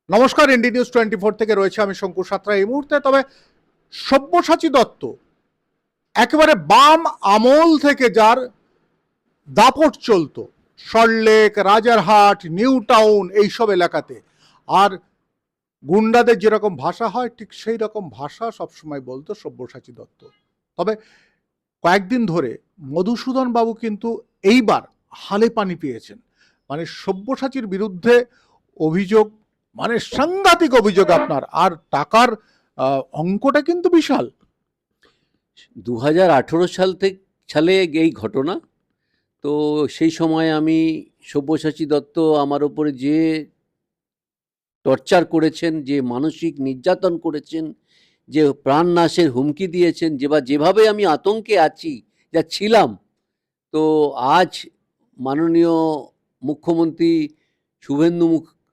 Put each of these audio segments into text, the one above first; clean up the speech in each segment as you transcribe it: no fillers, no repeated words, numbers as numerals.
নমস্কার, ND news 24 থেকে রয়েছে আমি শঙ্কু সাঁতরা এই মুহূর্তে। তবে সব্যসাচী দত্ত একেবারে বাম আমল থেকে যার দাপট চলতো সল্টলেক, রাজারহাট, নিউ টাউন এইসব এলাকাতে, আর গুন্ডাদের যেরকম ভাষা হয় ঠিক সেই রকম ভাষা সবসময় বলতো সব্যসাচী দত্ত। তবে কয়েকদিন ধরে মধুসূদন বাবু কিন্তু এইবার হালে পানি পেয়েছেন। মানে সব্যসাচীর বিরুদ্ধে অভিযোগ, মানে সাংঘাতিক অভিযোগ আপনার, আর টাকার অঙ্কটা কিন্তু বিশাল। 2018 সালে এই ঘটনা। তো সেই সময় আমি সব্যসাচী দত্ত আমার ওপরে যে টর্চার করেছেন, যে মানসিক নির্যাতন করেছেন, যে প্রাণনাশের হুমকি দিয়েছেন, যেভাবে আমি আতঙ্কে আছি, যা ছিলাম, তো আজ মাননীয় মুখ্যমন্ত্রী শুভেন্দু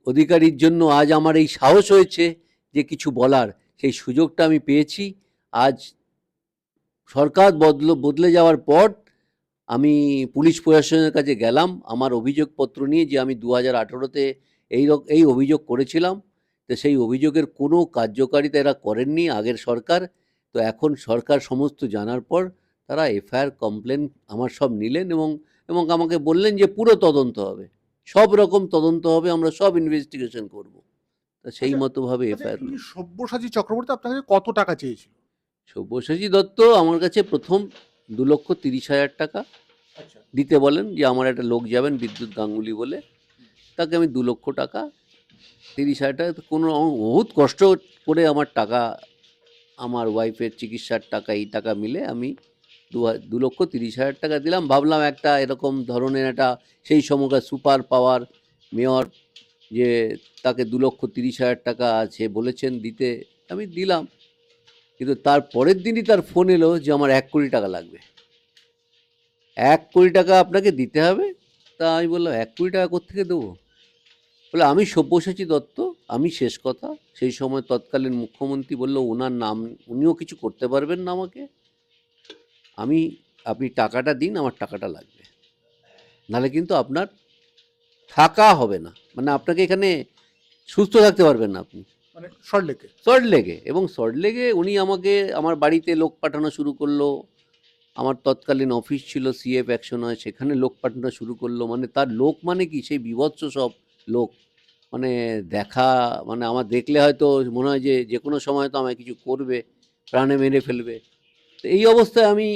অধিকারীর জন্য আজ আমার এই সাহস হয়েছে যে কিছু বলার, সেই সুযোগটা আমি পেয়েছি। আজ সরকার বদলে যাওয়ার পর আমি পুলিশ প্রশাসনের কাছে গেলাম আমার অভিযোগপত্র নিয়ে, যে আমি 2018-তে এই অভিযোগ করেছিলাম। তো সেই অভিযোগের কোনো কার্যকারিতা এরা করেননি আগের সরকার। তো এখন সরকার সমস্ত জানার পর তারা এফআইআর কমপ্লেন আমার সব নিলেন এবং এবং আমাকে বললেন যে পুরো তদন্ত হবে, সব রকম তদন্ত হবে, আমরা সব ইনভেস্টিগেশন করব। তা সেই মতোভাবে এফআইআর। সব্যসাচী চক্রবর্তী আপনার কাছে কত টাকা চেয়েছিল? সব্যসাচী দত্ত আমার কাছে প্রথম 2,30,000 টাকা দিতে বলেন, যে আমার একটা লোক যাবেন বিদ্যুৎ গাঙ্গুলি বলে, তাকে আমি 2 লক্ষ টাকা, 30,000 টাকা কোনো বহুত কষ্ট করে আমার টাকা, আমার ওয়াইফের চিকিৎসার টাকা, এই টাকা মিলে আমি 2,30,000 টাকা দিলাম। ভাবলাম একটা এরকম ধরনের একটা সেই সময়কার সুপার পাওয়ার মেয়র, যে তাকে 2,30,000 টাকা আছে বলেছেন দিতে, আমি দিলাম। কিন্তু তার পরের দিনই তার ফোন এলো যে আমার 1 কোটি টাকা লাগবে, 1 কোটি টাকা আপনাকে দিতে হবে। তা আমি বললাম 1 কোটি টাকা কোত্থেকে দেবো? বলে আমি সব্যসাচী দত্ত, আমি শেষ কথা। সেই সময় তৎকালীন মুখ্যমন্ত্রী বলল ওনার নাম, উনিও কিছু করতে পারবেন না আমাকে, আপনি টাকাটা দিন, আমার টাকাটা লাগবে, নাহলে কিন্তু আপনার থাকা হবে না, মানে আপনাকে এখানে সুস্থ থাকতে পারবেন না আপনি। মানে সল্টলেকে? সল্টলেকে। এবং সল্টলেকে উনি আমাকে আমার বাড়িতে লোক পাঠানো শুরু করলো। আমার তৎকালীন অফিস ছিল সিএফ অ্যাকশন হয়, সেখানে লোক পাঠানো শুরু করলো। মানে তার লোক মানে কি, সেই বীভৎস সব লোক, মানে দেখা, মানে আমার দেখলে হয়তো মনে হয় যে যে কোনো সময় তো আমায় কিছু করবে, প্রাণে মেরে ফেলবে। তো এই অবস্থায় আমি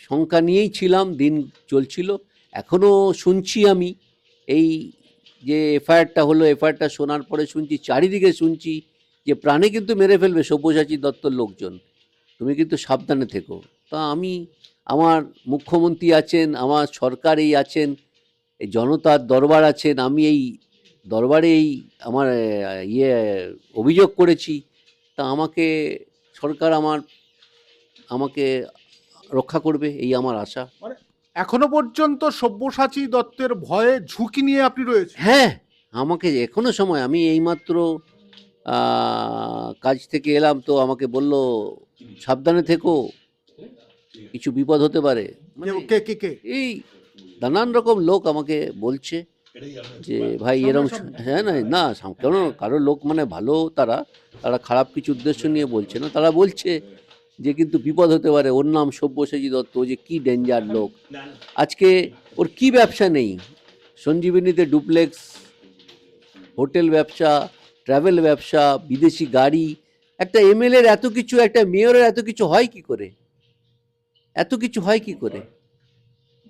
শঙ্কা নিয়েই ছিলাম, দিন চলছিল। এখনও শুনছি আমি, এই যে এফআইআরটা হলো, এফআইআরটা শোনার পরে শুনছি, চারিদিকে শুনছি যে প্রাণে কিন্তু মেরে ফেলবে সব্যসাচী দত্তর লোকজন, তুমি কিন্তু সাবধানে থেকো। তা আমি, আমার মুখ্যমন্ত্রী আছেন, আমার সরকার এই আছেন, এই জনতার দরবার আছেন, আমি এই দরবারে এই আমার অভিযোগ করেছি। তা আমাকে সরকার আমাকে রক্ষা করবে, এই আমার আশা। মানে এখনো পর্যন্ত সব্যসাচী দত্তের ভয়ে ঝুঁকি নিয়ে আপনি রয়েছেন? হ্যাঁ, আমাকে এখনো সময়, আমি এইমাত্র কাজ থেকে এলাম, তো আমাকে বলল সাবধানে থেকো, কিছু বিপদ হতে পারে। মানে কে কে কে? এই নানান রকম লোক আমাকে বলছে যে ভাই এরকম, হ্যাঁ, না না, কেন কারো লোক মানে ভালো, তারা তারা খারাপ কিছু উদ্দেশ্য নিয়ে বলছে না, তারা বলছে যে কিন্তু বিপদ হতে পারে, ওর নাম সব্যসাচী দত্ত, যে কি ডেঞ্জার লোক। আজকে ওর কি ব্যবসা নেই, সঞ্জীবনীতে ডুপ্লেক্স, হোটেল ব্যবসা, ট্রাভেল ব্যবসা, বিদেশি গাড়ি। একটা এমএলএর এত কিছু, একটা মেয়রের এত কিছু হয় কি করে, এত কিছু হয় কি করে?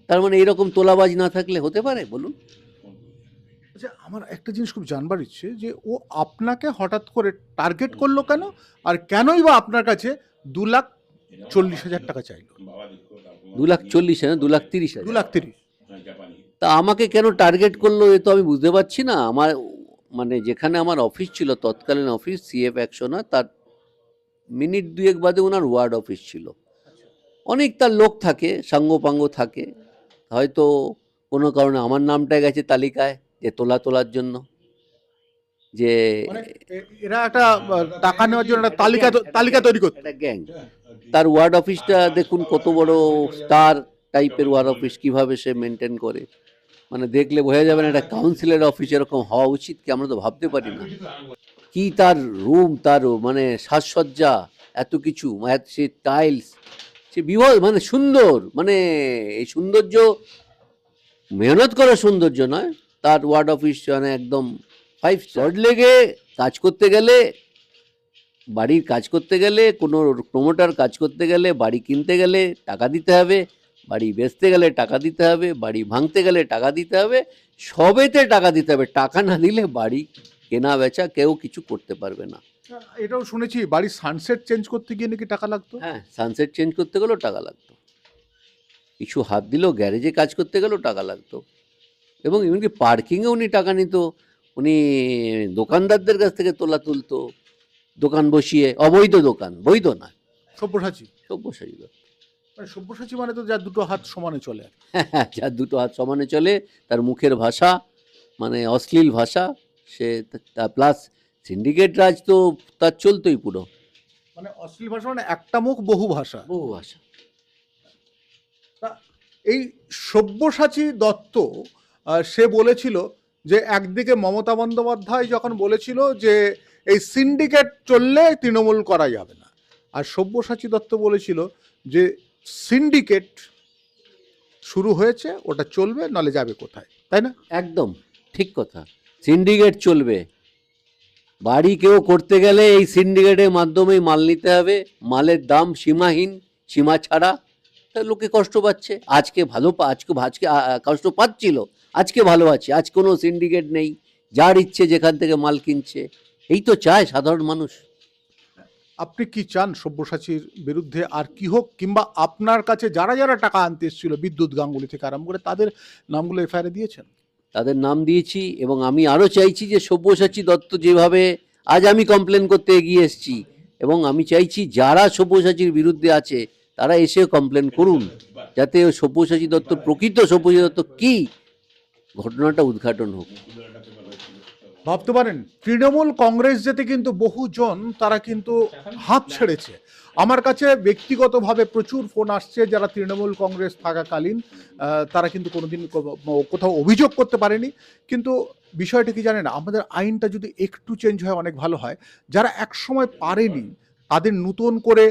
তার মানে এরকম তোলাবাজ না থাকলে হতে পারে বলুন? আচ্ছা, আমার একটা জিনিস খুব জানবার ইচ্ছে, যে ও আপনাকে হঠাৎ করে টার্গেট করলো কেন, আর কেনই বা আপনার কাছে 2,40,000 টাকা চাইলো? 2,40,000 না, 2,30,000। 2,30,000? তা আমাকে কেন টার্গেট করলো এ তো আমি বুঝতে পারছি না। আমার মানে যেখানে আমার অফিস ছিল, তৎকালীন অফিস সিএফ অ্যাকশন, তার মিনিট দুয়েক বাদে ওনার ওয়ার্ড অফিস ছিল। অনেক তার লোক থাকে, সাঙ্গপাঙ্গ থাকে, হয়তো কোনো কারণে আমার নামটা গেছে তালিকায়, যে তোলার জন্য, যে মানে এরা একটা টাকা নেওয়ার জন্য একটা তালিকা তৈরি করতো? একটা গ্যাং। তার ওয়ার্ড অফিসটা দেখুন কত বড় স্টার টাইপের ওয়ার্ড অফিস, কিভাবে সে মেনটেন করে। মানে দেখলে বোঝা যাবে না একটা কাউন্সিলের অফিস এরকম হওয়া উচিত কি, আমরা তো ভাবতে পারি না। কি তার রুম, তার মানে সাজসজ্জা, এত কিছু, সে টাইলস, সে বিভৎস, মানে সুন্দর, মানে এই সৌন্দর্য মেহনত করা সৌন্দর্য নয়, তার ওয়ার্ড অফিস মানে একদম 5 স্টার। লেগে কাজ করতে গেলে, বাড়ির কাজ করতে গেলে, কোনো প্রমোটার কাজ করতে গেলে, বাড়ি কিনতে গেলে টাকা দিতে হবে, বাড়ি বেচতে গেলে টাকা দিতে হবে, বাড়ি ভাঙতে গেলে টাকা দিতে হবে, সবেতে টাকা দিতে হবে। টাকা না দিলে বাড়ি কেনা বেচা কেউ কিছু করতে পারবে না। এটাও শুনেছি বাড়ির সানসেট চেঞ্জ করতে গিয়ে নাকি টাকা লাগতো। হ্যাঁ, সানসেট চেঞ্জ করতে গেলেও টাকা লাগতো, কিছু হাত দিলেও গ্যারেজে কাজ করতে গেলেও টাকা লাগতো, এবং এমনকি পার্কিংয়ে উনি টাকা নিত, উনি দোকানদারদের কাছ থেকে তোলা তুলতো, দোকান বসিয়ে, অবৈধ দোকান, বৈধ না, সব্যসাচী, সব্যসাচী দত্ত। মানে সব্যসাচী মানে তো যার দুটো হাত সমানে চলে। যার দুটো হাত সমানে চলে, তার মুখের ভাষা মানে অশ্লীল ভাষা, সে প্লাস সিন্ডিকেট রাজ তো তার চলতোই পুরো, মানে অশ্লীল ভাষা মানে একটা মুখ বহু ভাষা। বহু ভাষা। তা এই সব্যসাচী দত্ত সে বলেছিল যে একদিকে মমতা বন্দ্যোপাধ্যায় যখন বলেছিল যে এই সিন্ডিকেট চললে তৃণমূল করা যাবে না, আর সব্যসাচী দত্ত বলেছিল যে সিন্ডিকেট শুরু হয়েছে, ওটা চলবে, নালে যাবে কোথায়, তাই না? একদম ঠিক কথা, সিন্ডিকেট চলবে, বাড়ি কেউ করতে গেলে এই সিন্ডিকেটের মাধ্যমেই মাল নিতে হবে, মালের দাম সীমাহীন, সীমা ছাড়া, তা লোকে কষ্ট পাচ্ছে, আজকে ভালো আজকে আজকে কষ্ট পাচ্ছিল, আজকে ভালো আছে, আজ কোনো সিন্ডিকেট নেই, যার ইচ্ছে যেখান থেকে মাল কিনছে, এই তো চায় সাধারণ মানুষ। আপনি কি চান সব্যসাচীর বিরুদ্ধে আর কি হোক, কিংবা আপনার কাছে যারা যারা টাকা আনতে এসেছিল বিদ্যুৎ গাঙ্গুলি থেকে আরম্ভ করে তাদের নামগুলো এফআইআর দিয়েছেন? তাদের নাম দিয়েছি, এবং আমি আরও চাইছি যে সব্যসাচী দত্ত যেভাবে আজ আমি কমপ্লেন করতে এগিয়ে এসেছি, এবং আমি চাইছি যারা সব্যসাচীর বিরুদ্ধে আছে তারা এসে কমপ্লেন করুন, যাতে ওই সব্যসাচী দত্ত, প্রকৃত সব্যসাচী দত্ত কি, ঘটনাটা উদ্ঘাটন হোক। ভাবতে পারেন তৃণমূল কংগ্রেস যেতে কিন্তু বহুজন তারা কিন্তু হাঁপ ছেড়েছে। আমার কাছে ব্যক্তিগতভাবে প্রচুর ফোন আসছে যারা তৃণমূল কংগ্রেস থাকাকালীন তারা কিন্তু কোনোদিন কোথাও অভিযোগ করতে পারেনি। কিন্তু বিষয়টা কি জানেন, আমাদের আইনটা যদি একটু চেঞ্জ হয় অনেক ভালো হয়। যারা একসময় পারেনি তাদের নতুন করে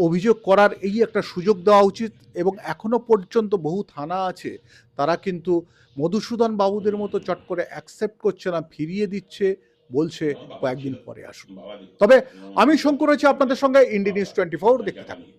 অভিযোগ করার এই একটা সুযোগ দেওয়া উচিত, এবং এখনো পর্যন্ত বহু থানা আছে তারা কিন্তু মধুসূদন বাবুদের মতো চট করে অ্যাকসেপ্ট করছে না, ফিরিয়ে দিচ্ছে, বলছে কয়েকদিন পরে আসুন। তবে আমি শঙ্কর রয়েছি আপনাদের সঙ্গে, ইন্ডি নিউজ 24 দেখতে থাকুন।